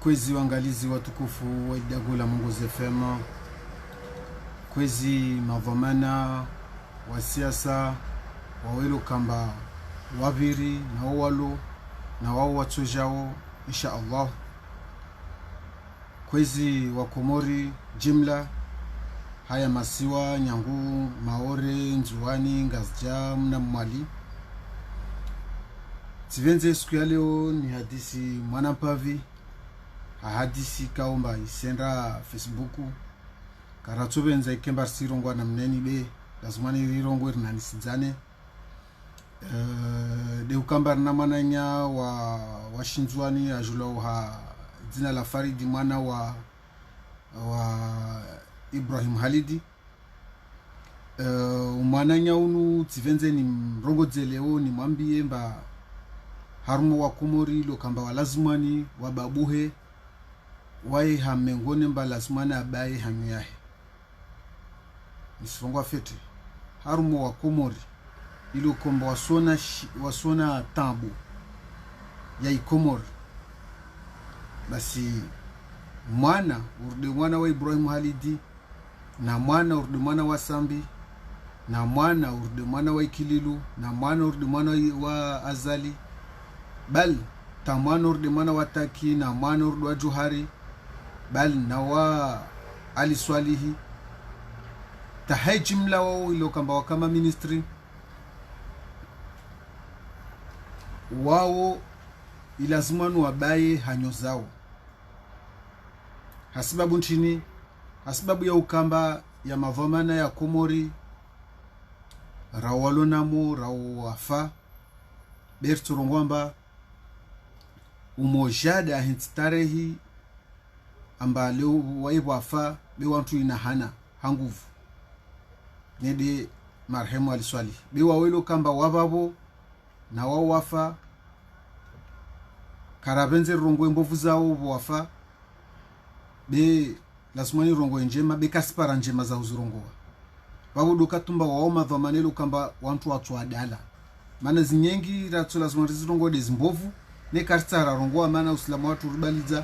Kwezi wangalizi watukufu wa Idagula Mungu FM, kwezi mavamana wa siasa wawelo kamba waviri na walo na wao watujao insha Allah, kwezi wa Komori jimla haya masiwa nyangu maore njuani ngazja mna mwali. Tivenze siku ya leo ni hadisi mwanampavi, hadisi kaomba isenda Facebooku karatubenza ikemba sirongwa na mneni be lazima ni rirongwe na nisizane de ukamba na mananya wa shinzwani ajulo ha jina la Faridi mwana wa Ibrahim Halidi. Mwananya unu tivenze ni mrongoze leo ni mwambie mba harumo wa Komori lo kamba wa lazimani wa babuhe wae hamengone mba lazimani abaye hanyahe nisongwa fete harumo wa Komori ilo kamba wasona tambu ya Ikomori. Basi mwana urde mwana wa Ibrahim Halidi na mwana urde mwana wa Sambi na mwana urde mwana wa Ikililu na mwana urde mwana wa Azali bal ta mwana urde mwana wa Taki na mwana urde wa Juhari bal na wa Ali Swalihi ta hai jimla wao ilo kamba wakama ministry wao ilazimanu wabaye hanyo zao hasibabu nchini hasibabu ya ukamba ya mavamana ya Komori rawalonamo rawafa berturongwamba umojada hintitarehi amba leo waibu wafa be wantu inahana hanguvu nede marhemu aliswali be wawelo kamba wababo na wao wafa karabenze rongwe mbovu zao wafa be lasmani rongo njema be kaspara njema za uzurongoa babudu katumba wao madhamanelo kamba wantu watu adala mana zinyengi ratu lasmani zirongo de zimbovu ne kartara rongoa mana usilamu watu rubaliza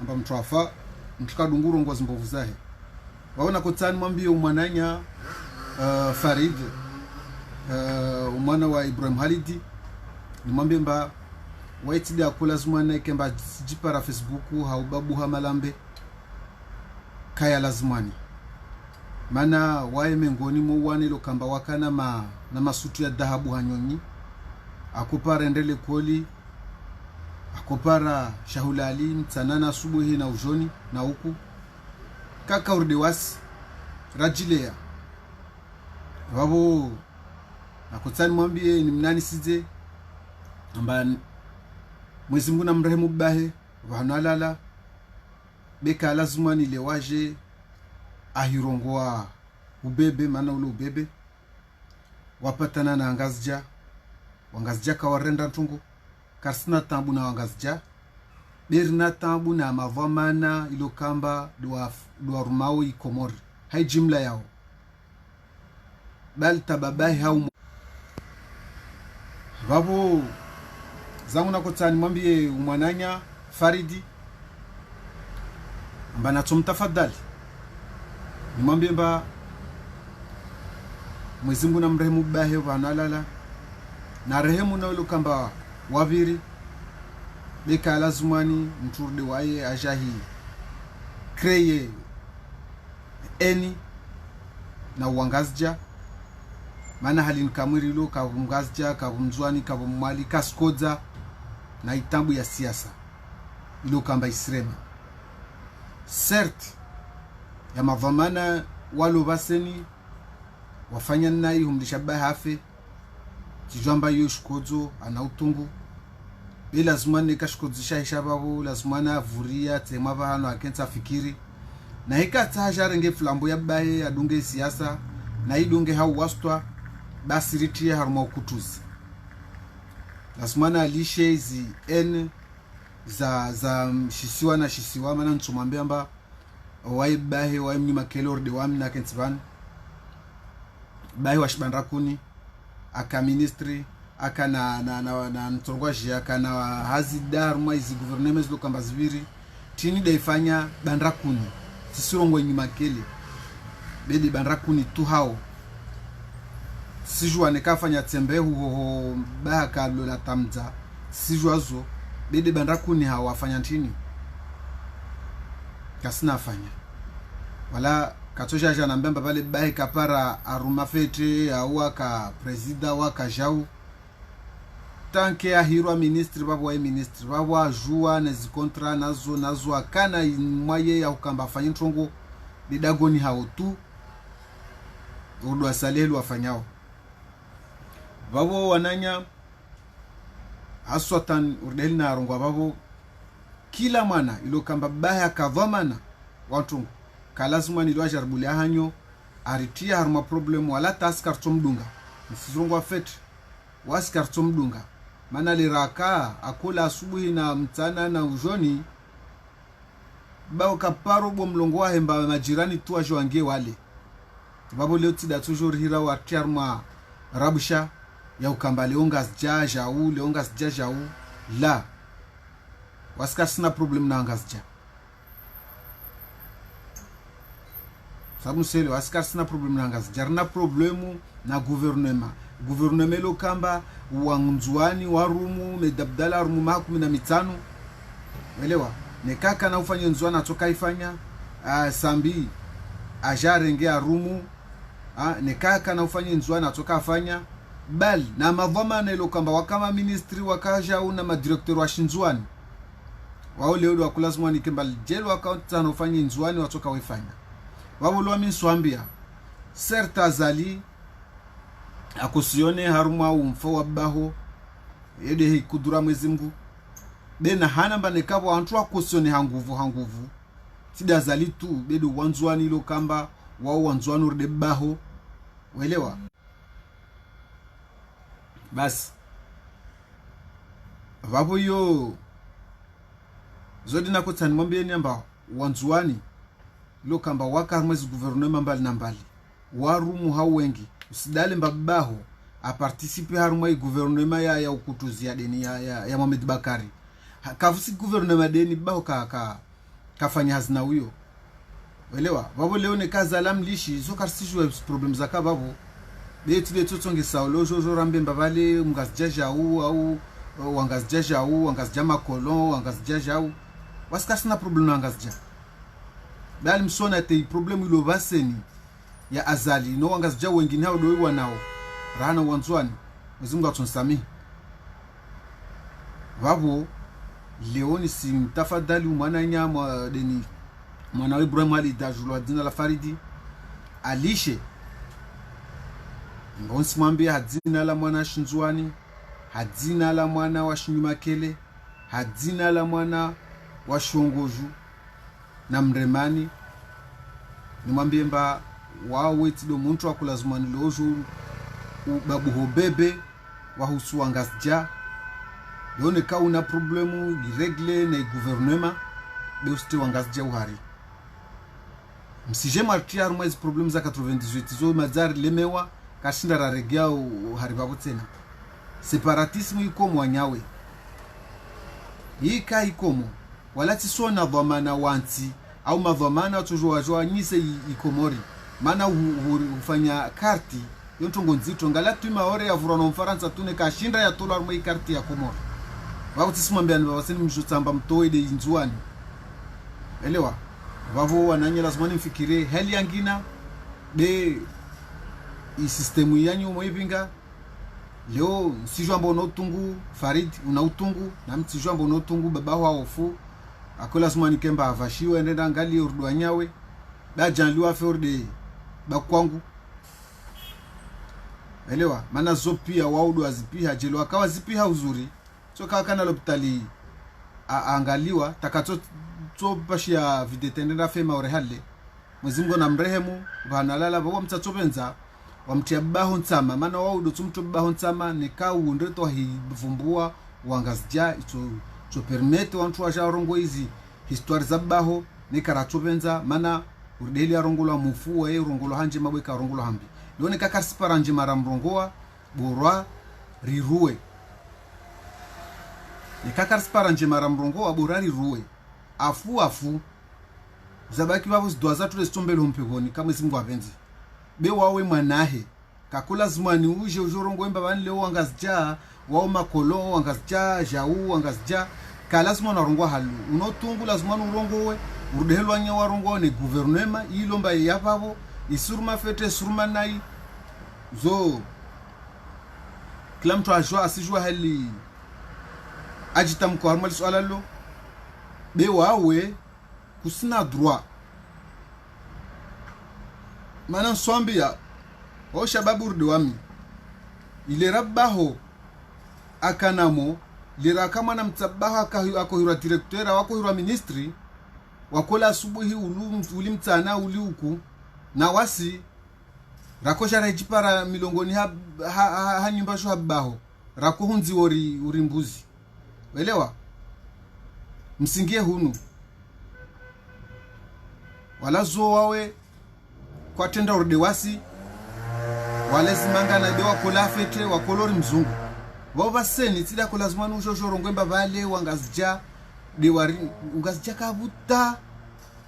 amba mtu afa mtukadungu rongo zimbovu zahe waona kotani mwambie umwananya Farid umwana wa Ibrahim Halidi ni mwambie mba waitidi akula zumana kemba jipara Facebooku haubabu hamalambe kaya lazimani mana wae mengoni mwane lo kamba wakana na masutu ya dhahabu hanyonyi akupara endele koli akupara shahulali mtanana asubuhi na ujoni na huku kaka urdiwasi rajilea wabo akutani mwambie ni mnani size amba Mwenyezi Mungu na mrehemu bahe wanalala beka lazima ni lewaje ahirongoa ubebe mana ule ubebe wapatana na wangazja kawarenda ntungu karsina tambu na wangazja berna tambu na mavamana ilo kamba dua rumau Ikomori hai jimla yao bal tababai hau babu zangu na kotani mwambie umwananya Faridi mba natumtafadhali ni mwambie mba Mwenyezi Mungu na mrehemu bahe wanalala na rehemu na ulu kamba waviri beka lazumani mturde wae ajahi kreye eni na uangazja mana halin kamwiri lo kavumgazja kavumzwani kavumwali kaskoza na itambu ya siasa ilo kamba isrema certes ya mavamana walo baseni wafanya nai humlishabaha hafe kijamba yo shikozo ana utungu bila zumane kashikodzisha hishababu lazumana avuria tema bahano akenza fikiri na hika tajarenge flambo ya bae adunge siasa na idunge hau wastwa basi ritie harma ukutuzi lazumana alishe hizi za shisiwa na shisiwa mana ntumambia mba wai bahe wai mnyuma kelor de wamina kentibani bahe washibandrakuni aka ministry aka na ntorgwaji aka na hazidar mwa hizi gouvernements lo kamba zibiri tini daifanya bandrakuni sisirongo nyuma kele bedi bandrakuni tu hao sijua nekafanya tembe huo baka lola tamza sijua zo bedi bandrakuni hao wafanya tini kasina afanya wala katosha jana mbemba pale bae kapara aruma fete au ka presida waka jau tanke ahirwa ministri babo wa ministri babo ajua na zikontra nazo akana mwaye ya ukamba afanye trongo bidagoni hao tu udo asalelu afanyao babo wananya aswatan urdeli na arongwa babo kila mwana ilo kamba baya kadhamana watu kalazima nilwa jarbuli hanyo aritia harma problem wala taskar tumdunga msizungwa fet waskar tumdunga mana liraka akula asubuhi na mtana na ujoni bao kaparo bo mlongo wa hemba majirani tu ajoange wale babo leo tida toujours hira wa tiarma rabsha ya ukamba leongas jaja u leongas jaja u la waskar sina problem na angas jaja sabu sele waskar sina problem na ngazi jarna problemu na gouvernement lo kamba wanzwani warumu medabdala rumu maku na mitano elewa nekaka na ufanye nzwana toka ifanya sambi ajarenge arumu nekaka na ufanye nzwana toka afanya bal na madhamana lo kamba wakama ministry wakaja una madirektor wa shinzwani wao leo wakulazima ni kimbal jelo account na ufanye nzwani watoka wifanya wabulwa minswambia serta zali akusione haruma umfo wabaho yede hikudura mwezi Mungu bena hana banekabo antu akusione hanguvu tida zali tu bedo wanzwani lo kamba wao wanzwani urde baho welewa bas vapo yo zodi na kutani mwambie nyamba wanzwani lo kamba waka mwezi gouvernement mbali na mbali warumu hao wengi usidale mbabaho a participer haruma i gouvernement ya ukutuzia deni ya Mohamed Bakari kafusi gouvernement deni baho kafanya hazina huyo elewa babo leo ne kaza lamlishi so karsijwe problem zaka babo betu tsonge saulo jojo rambe mbavale mngazjaja au wangazjaja au wangazjama kolon wangazjaja au waskasina problem na ngazja dali msona te problem ilo baseni ya azali no wangazja wengine hao doiwa nao rana wanzwani mzungu atonsami babo leoni simtafadhali mwana nyama deni mwana Ibrahim Ali dajulwa dina la Faridi alishe ngonsi mwambia hadzina la mwana shinzwani hadzina la mwana wa Shinyumakele hadzina la mwana wa Shongoju na Mremani nimwambie mba wao wetido muntu akulazimani lojo babu hobebe wa husu angazja yone ka una problemu diregle na gouvernement be uste wangazja uhari msije martiar mwezi problem za 98 zo mazar lemewa kashinda raregea uhari babu tena separatisme ikomo wanyawe yika ikomo wala tisona dhamana wanti au madhamana tujua nyise ikomori mana ufanya karti yontongo nzito ngala tuma ore ya vurano mfaransa tune kashinda ya dolar mwe karti ya komori wao tisimwambia ni waseni mjutamba mtoide inzuani elewa wavo wananye lazima mfikire heli yangina de i systemu yanyu moibinga leo sijua mbono utungu Farid una utungu na mtijua mbono utungu baba wa ofu akola sumani kemba avashiwe ndenda ngali urdu anyawe da janliwa forde bakwangu elewa mana zopia waudu azipia jelo akawa zipia uzuri so kana lopitali angaliwa takato to bashia videtendera fema orehale mwezingo na mrehemu vanalala babo mtsatopenza wamtia baho ntsama mana waudu tumto baho ntsama nekau ndreto hivumbua wangazja ito permete wantu wa jarongo hizi histoire za baho nekaratopenza mana urdeli arongolo mufu wa rongolo hanje mabweka rongolo hambi lone kakarsipara nje mara mrongoa borwa riruwe nikakarspara nje mara mrongoa borari ruwe afu zabaki babo zidwaza tule stombelo mpegoni kama simgo apenzi be wawe mwanahe kakula zimani uje ujorongo emba bani leo wangazija wao makolo wangazija jau wangazija kala zimana rongo halu unotungu lazima urongo we urudehelwa nya warongo ne gouvernement ilomba yapabo isuruma fete suruma nai zo kila mtu ajua asijua hali ajita mko swala lo be wawe kusina droit mana swambia o shababu urdi wami ile rabaho akanamo lira kama na mtabaho akohirwa directora wakohirwa ministry wakola asubuhi ulimtana uliuku na wasi rakosha rejipara milongoni ha nyumba sho habaho rakuhunzi uri mbuzi elewa msingie hunu wala zo wawe kwa tenda urde wasi wale zimanga na dewa kola fete wa kolori mzungu wao baseni tida kola zimanu ushosho ngwemba vale wangazija dewari ungazija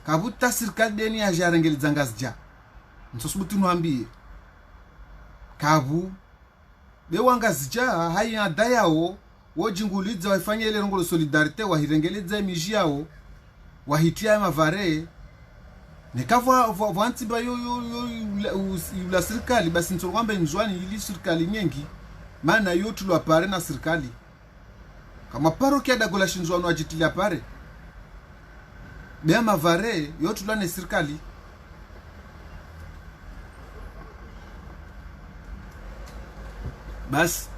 kabuta serikali deni ya jarengeli zangazija nsosubutu nwambie kabu be wangazija haya dayao wojinguliza waifanye ile rongo solidarite wahirengeleza miji yao wahitia mavare nekavwa vanti ba yo la serikali basi ntsongwamba nzwani ili serikali nyengi maana yo tulwa pare na serikali kama parokia dagola shinzwano ajitilia pare bea mavare yo tulwa na serikali basi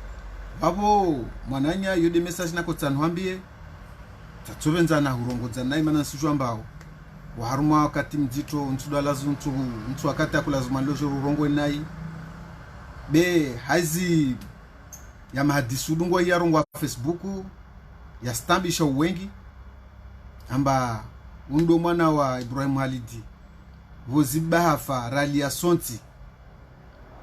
babo mwananya yode message na kotsanwambie tatsovenza na hurongodza naye mana sijwa mbao waharuma wakati mzito nsudala zuntu mtu wakati akulazima lojo rurongo nayi be hazi ya mahadisu dungwa ya rongo Facebook ya stambisha wengi amba undo mwana wa Ibrahim Halidi vozibahafa rali ya sonti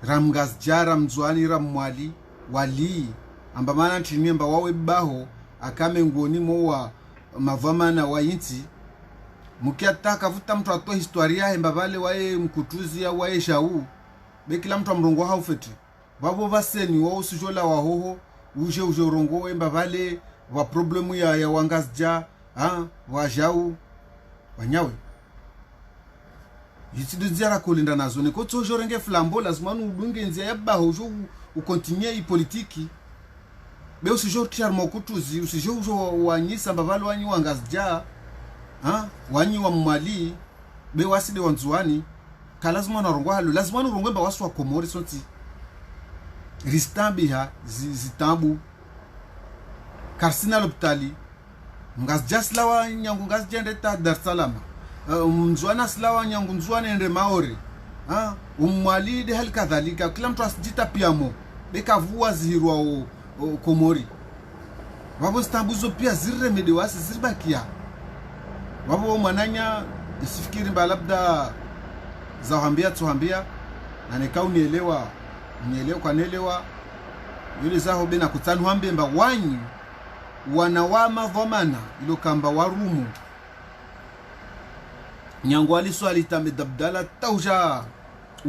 ramgaz jara mzwani ramwali wali amba mana tiniemba wawe baho akame ngoni mowa mavamana wa inti mukiataka vuta mtu atoa historia hemba vale wae mkutuzi ya wae shau be kila mtu amrongo haufeti babo vaseni wao usijola wa hoho uje urongo hemba vale wa problemu ya wangazja wa jau wanyawe yitidu ziara kolinda nazo ne kotso jorenge flambo lazima udunge nzia ya baho jo ukontinue i politiki be usijo tiar mokutuzi usijo wanyisa mbavale wanyi wangazja wanyi wa mwali be waside wanzuani kalazima na rongo halu lazima na rongo mba wasu wa Komori sonti ristambiha zitambu karsina lopitali ngazja slawa nyangu ngazja ndeta Dar es Salaam mzwana slawa nyangu mzwana ende Maori umwali de hal kadhalika kila mtu asijita piamo beka vuwa zihirwa Komori wabo stambuzo pia ziremede wasi zirbakia wabo mwananya isifikiri mba labda za hambia tuhambia na nekau nielewa kwa nelewa yule zaho bena kutanu hambe mba wanyi wanawama vomana ilo kamba warumu nyangwali swali tambe dabdala tauja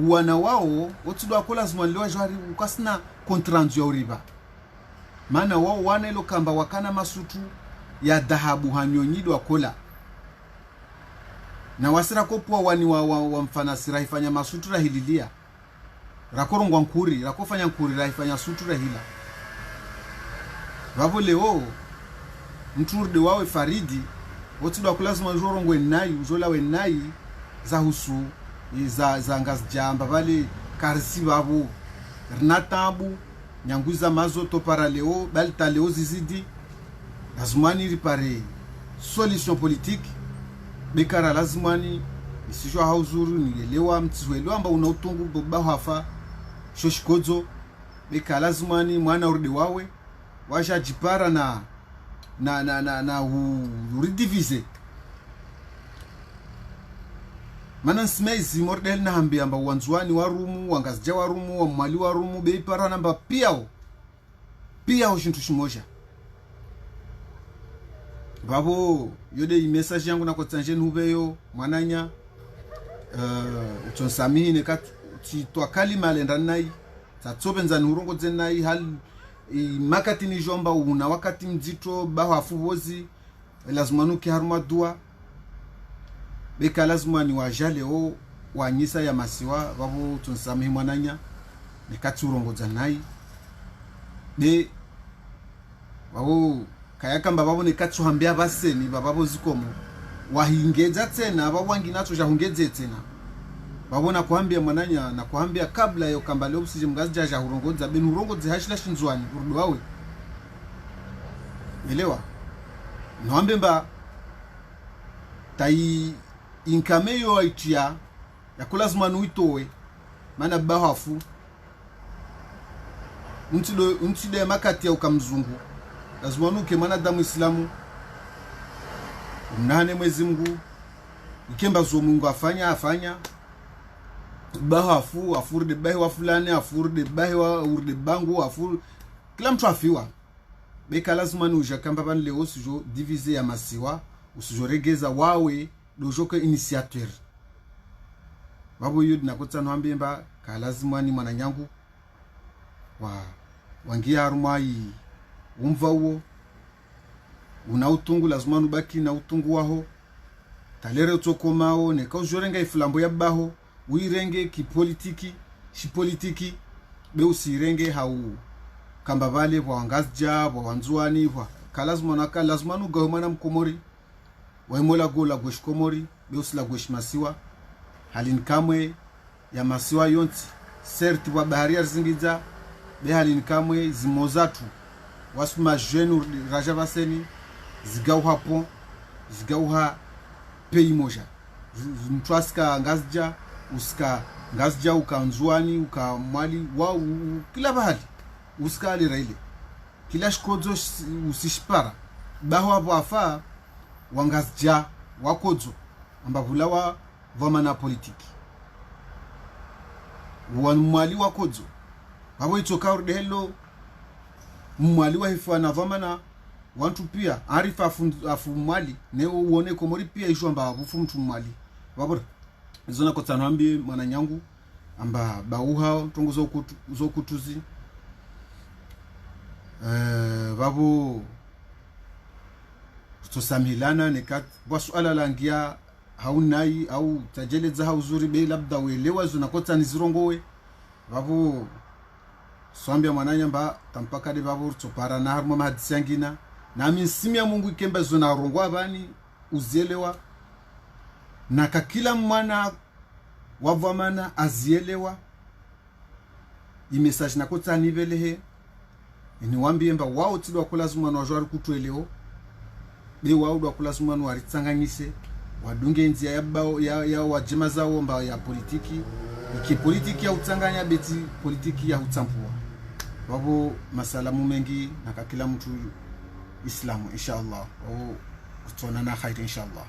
wana wao otudwa kola zimwaliwa jwari ukasina kontranzu ya uriba maana wao wana ilo kamba wakana masutu ya dhahabu hanyonyidwa kola na wasira kopwa wani wa mfanasira ifanya masutu rahililia rakorongwa nkuri rakofanya nkuri rahifanya sutu rahila wavo leo mturde wawe Faridi otudwa kulazima jorongwe nayi ujola we nayi za husu za ngazjamba vale karisi wavo rinatambu nyanguza mazoto para leo balta leo zizidi lazimani ripare solution politique bekara lazimani isijwa hauzuru nielewa mtizwelewa amba unautungu boba hafa shoshikodzo beka lazimani mwana urudi wawe washa jipara na uridivize mana nsmezi mordel na hambi amba wanzuani warumu wangazja warumu wa mwali warumu beipara namba piao shintu shimoja babo yode message yangu na kwa tsanjeni hubeyo mwananya utonsamihi ne kat twa kalima lenda nai tatsobenza nurongo zenai hal makati ni jomba una wakati mzito baho afuvozi lazima nuki haruma dua beka lazima ni wajale o wanyisa ya masiwa babo tonsamihi mwananya ne kat urongo zenai de babo kaya kamba babo ne kat hambia baseni bababo zikomo wahingeza tena babo wanginacho jahungeze tena babona kuambia mwananya na kuambia kabla yo kamba leo usije mgazi ja hurongoza benu hurongoza hashila shinzwani urudu wawe elewa noambe mba tai inkameyo aitia ya kulazima nuitowe maana bahafu untide makati ya ukamzungu lazima nuke mwanadamu Islamu mnane mwezi Mungu ikemba zo Mungu afanya bahafu afurde bahi wa fulani afurde bahi wa urde bangu afur kila mtu afiwa beka lazima nuja kamba ban leo sujo diviser ya masiwa usujo regeza wawe dojoke initiateur babo yudi nakotsa nwambemba ka lazima ni mwananyangu wangia harumai umva uo una utungu lazima nubaki na utungu waho talere utokomao neka ujorenga iflambo ya baho uirenge kipolitiki shipolitiki be usirenge hau kamba vale wa ngazja wa wanzuani wa kalazima naka lazima nugahumana mkomori wa imola gola gosh komori be usla gosh masiwa halin kamwe ya masiwa yonti certes wa baharia zingiza be halin kamwe zimozatu wasuma jeune rajavaseni zigauha pon zigauha pei moja mtwaska ngazja uska ngazja ukanzuani ukamwali wa kila bahali uska aliraile kila shikodzo usishpara baho hapo afa wangazja wakodzo ambavulawa vamana politiki wanmwali wakodzo babo itoka urdehelo mwali wa hifu anavamana wantu pia arifa afu mwali neo uone komori pia ishu amba bufu mtu mwali wabora zona kotanambi mwananyangu amba bauha tongo zokutuzi babo tusamilana nekat wasuala langia haunai au tajeleza hauzuri be labda uelewa zona kotani zirongowe babo swambia mwananyamba tampaka de babo topara na harma mahadisi yangina na misimia Mungu ikemba zona rongo abani uzielewa na kakila mwana wavamana azielewa imessage nakota nivelehe ni wambiemba wao tidwa kulazima no jwari kutueleo be wao dwa kulazima no aritsanganyise wadunge nzia ya wajema zao mba ya politiki politiki ya utsanganya beti politiki ya utsampua babo masalamu mengi na kakila mtu Islamu inshallah o kutona na khair inshallah.